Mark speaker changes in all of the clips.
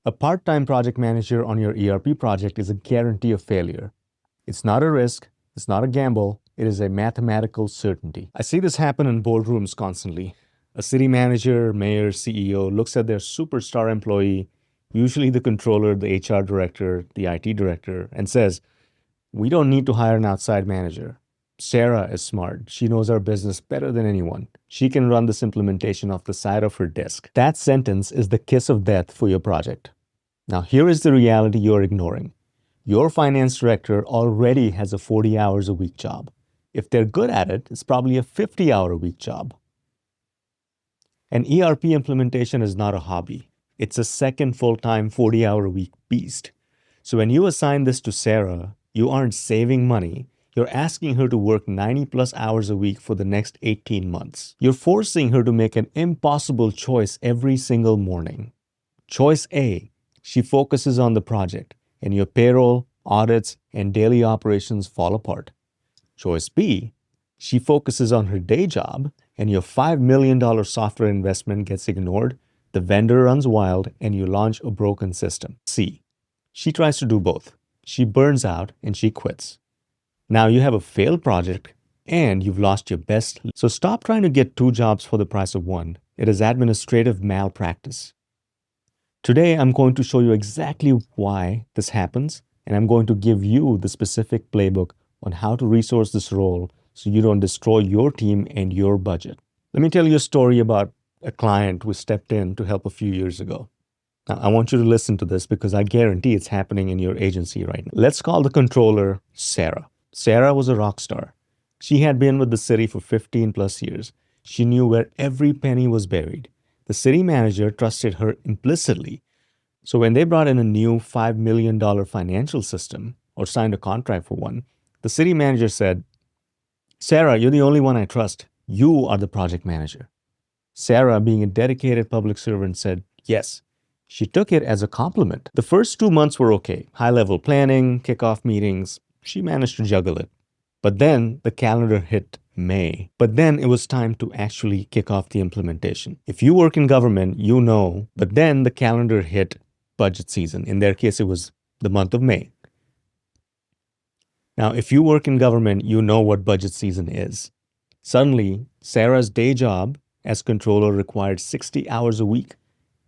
Speaker 1: A part-time project manager on your ERP project is a guarantee of failure. It's not a risk, it's not a gamble, it is a mathematical certainty. I see this happen in boardrooms constantly. A city manager, mayor, CEO looks at their superstar employee, usually the controller, the HR director, the IT director, and says, "We don't need to hire an outside manager. Sarah is smart. She knows our business better than anyone. She can run this implementation off the side of her desk." That sentence is the kiss of death for your project. Now, here is the reality you're ignoring. Your finance director already has a 40 hours a week job. If they're good at it, it's probably a 50-hour a week job. An ERP implementation is not a hobby. It's a second full-time 40-hour a week beast. So when you assign this to Sarah, you aren't saving money. You're asking her to work 90 plus hours a week for the next 18 months. You're forcing her to make an impossible choice every single morning. Choice A, she focuses on the project, and your payroll, audits, and daily operations fall apart. Choice B, she focuses on her day job, and your $5 million software investment gets ignored, the vendor runs wild, and you launch a broken system. C, she tries to do both. She burns out and she quits. Now you have a failed project and you've lost your best. So stop trying to get two jobs for the price of one. It is administrative malpractice. Today, I'm going to show you exactly why this happens, and I'm going to give you the specific playbook on how to resource this role so you don't destroy your team and your budget. Let me tell you a story about a client who stepped in to help a few years ago. Now, I want you to listen to this because I guarantee it's happening in your agency right now. Let's call the controller Sarah. Sarah was a rock star. She had been with the city for 15 plus years. She knew where every penny was buried. The city manager trusted her implicitly. So when they brought in a new $5 million financial system or signed a contract for one, the city manager said, "Sarah, you're the only one I trust. You are the project manager." Sarah, being a dedicated public servant, said yes. She took it as a compliment. The first 2 months were okay. High-level planning, kickoff meetings. She managed to juggle it. But then the calendar hit May. But then it was time to actually kick off the implementation. If you work in government, you know, but then the calendar hit budget season. In their case, it was the month of May. Now, if you work in government, you know what budget season is. Suddenly, Sarah's day job as controller required 60 hours a week.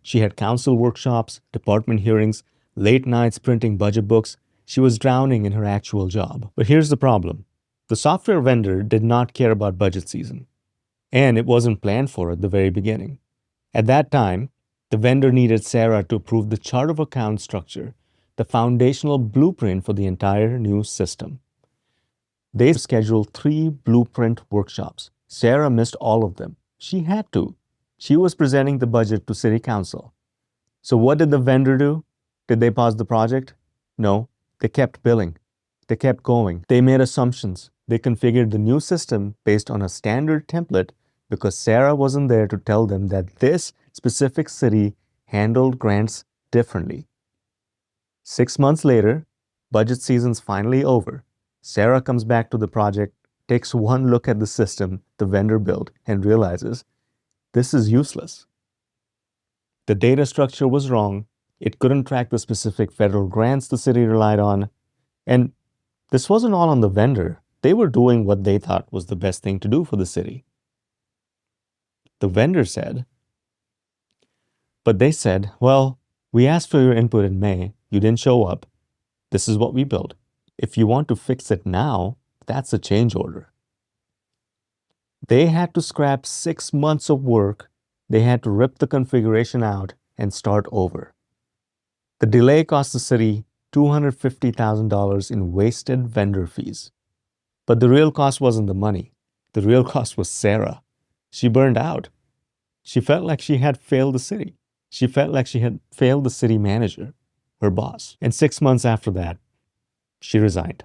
Speaker 1: She had council workshops, department hearings, late nights printing budget books. She was drowning in her actual job. But here's the problem. The software vendor did not care about budget season, and it wasn't planned for at the very beginning. At that time, the vendor needed Sarah to approve the chart of account structure, the foundational blueprint for the entire new system. They scheduled 3 blueprint workshops. Sarah missed all of them. She had to. She was presenting the budget to City Council. So what did the vendor do? Did they pause the project? No, they kept billing. They kept going. They made assumptions. They configured the new system based on a standard template because Sarah wasn't there to tell them that this specific city handled grants differently. 6 months later, budget season's finally over. Sarah comes back to the project, takes one look at the system the vendor built, and realizes this is useless. The data structure was wrong. It couldn't track the specific federal grants the city relied on. And this wasn't all on the vendor. They were doing what they thought was the best thing to do for the city. The vendor said, but they said, well, we asked for your input in May. You didn't show up. This is what we built. If you want to fix it now, that's a change order. They had to scrap 6 months of work. They had to rip the configuration out and start over. The delay cost the city $250,000 in wasted vendor fees. But the real cost wasn't the money. The real cost was Sarah. She burned out. She felt like she had failed the city. She felt like she had failed the city manager, her boss. And 6 months after that, she resigned.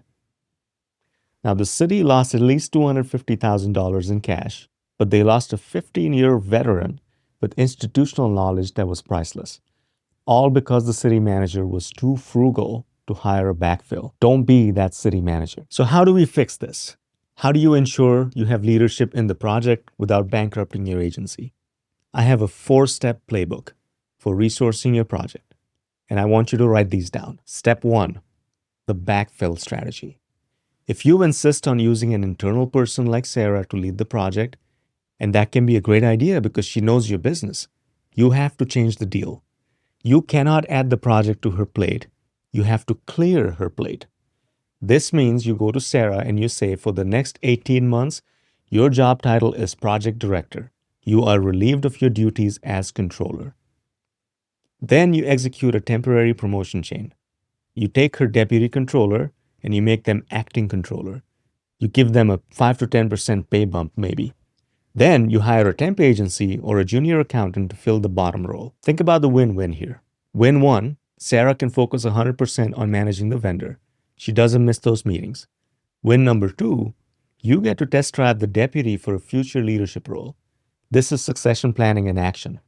Speaker 1: Now, the city lost at least $250,000 in cash, but they lost a 15-year veteran with institutional knowledge that was priceless. All because the city manager was too frugal to hire a backfill. Don't be that city manager. So how do we fix this? How do you ensure you have leadership in the project without bankrupting your agency? I have a 4-step playbook for resourcing your project. And I want you to write these down. Step 1, the backfill strategy. If you insist on using an internal person like Sarah to lead the project, and that can be a great idea because she knows your business, you have to change the deal. You cannot add the project to her plate. You have to clear her plate. This means you go to Sarah and you say, for the next 18 months, your job title is project director. You are relieved of your duties as controller. Then you execute a temporary promotion chain. You take her deputy controller and you make them acting controller. You give them a 5 to 10% pay bump, maybe. Then you hire a temp agency or a junior accountant to fill the bottom role. Think about the win-win here. Win 1, Sarah can focus 100% on managing the vendor. She doesn't miss those meetings. Win number 2, you get to test drive the deputy for a future leadership role. This is succession planning in action.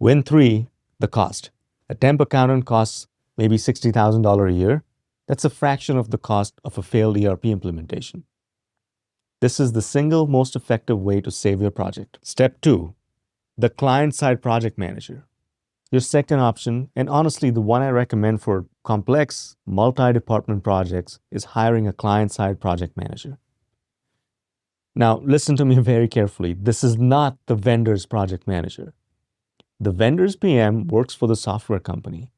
Speaker 1: Win 3, the cost. A temp accountant costs maybe $60,000 a year. That's a fraction of the cost of a failed ERP implementation. This is the single most effective way to save your project. Step 2, the client-side project manager. Your second option, and honestly the one I recommend for complex, multi-department projects, is hiring a client-side project manager. Now, listen to me very carefully. This is not the vendor's project manager. The vendor's PM works for the software company.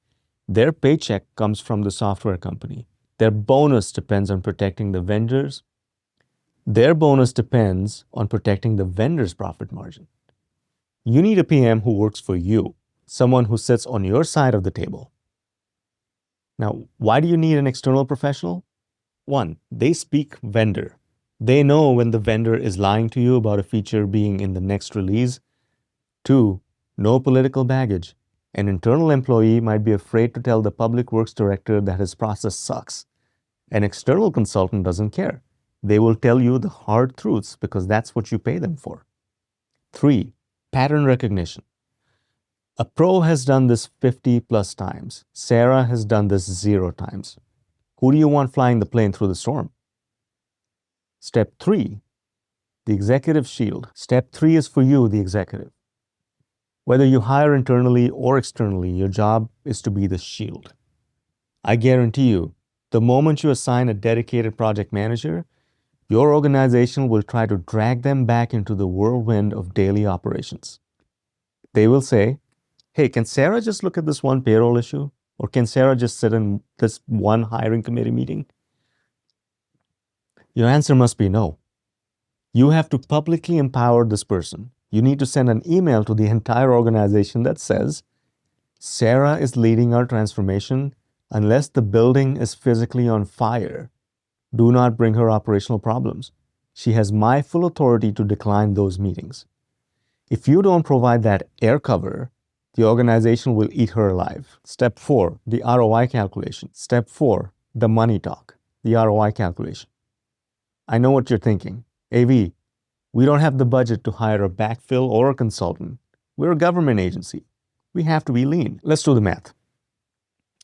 Speaker 1: Their paycheck comes from the software company. Their bonus depends on protecting the vendor's profit margin. You need a PM who works for you, someone who sits on your side of the table. Now, why do you need an external professional? 1, they speak vendor. They know when the vendor is lying to you about a feature being in the next release. 2, no political baggage. An internal employee might be afraid to tell the public works director that his process sucks. An external consultant doesn't care. They will tell you the hard truths because that's what you pay them for. 3, pattern recognition. A pro has done this 50 plus times. Sarah has done this 0 times. Who do you want flying the plane through the storm? Step 3, the executive shield. Step 3 is for you, the executive. Whether you hire internally or externally, your job is to be the shield. I guarantee you, the moment you assign a dedicated project manager, your organization will try to drag them back into the whirlwind of daily operations. They will say, hey, can Sarah just look at this one payroll issue? Or can Sarah just sit in this one hiring committee meeting? Your answer must be no. You have to publicly empower this person. You need to send an email to the entire organization that says, Sarah is leading our transformation unless the building is physically on fire. Do not bring her operational problems. She has my full authority to decline those meetings. If you don't provide that air cover, the organization will eat her alive. Step 4, the ROI calculation. Step 4, the money talk, the ROI calculation. I know what you're thinking. AV, we don't have the budget to hire a backfill or a consultant. We're a government agency. We have to be lean. Let's do the math.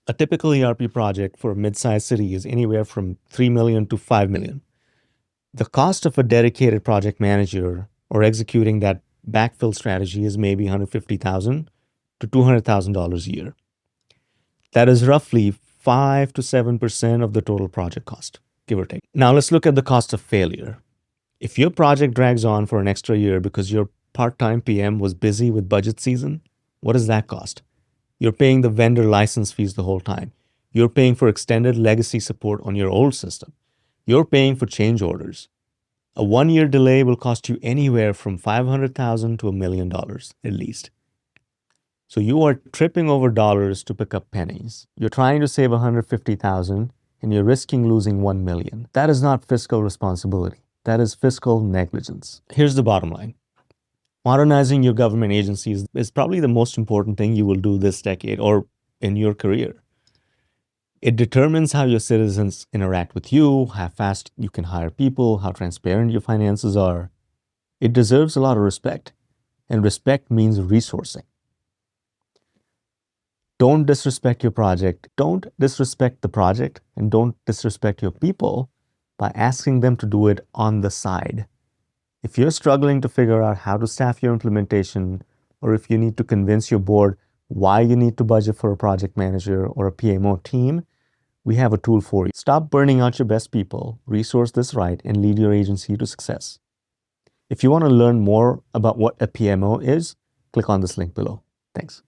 Speaker 1: A typical ERP project for a mid-sized city is anywhere from $3 million to $5 million. The cost of a dedicated project manager or executing that backfill strategy is maybe $150,000 to $200,000 a year. That is roughly 5 to 7% of the total project cost, give or take. Now let's look at the cost of failure. If your project drags on for an extra year because your part-time PM was busy with budget season, what does that cost? You're paying the vendor license fees the whole time. You're paying for extended legacy support on your old system. You're paying for change orders. A 1-year delay will cost you anywhere from $500,000 to $1 million at least. So you are tripping over dollars to pick up pennies. You're trying to save $150,000 and you're risking losing $1 million. That is not fiscal responsibility. That is fiscal negligence. Here's the bottom line. Modernizing your government agencies is probably the most important thing you will do this decade or in your career. It determines how your citizens interact with you, how fast you can hire people, how transparent your finances are. It deserves a lot of respect, and respect means resourcing. Don't disrespect your project. Don't disrespect the project, and don't disrespect your people by asking them to do it on the side. If you're struggling to figure out how to staff your implementation, or if you need to convince your board why you need to budget for a project manager or a PMO team, we have a tool for you. Stop burning out your best people, resource this right, and lead your agency to success. If you want to learn more about what a PMO is, click on this link below. Thanks.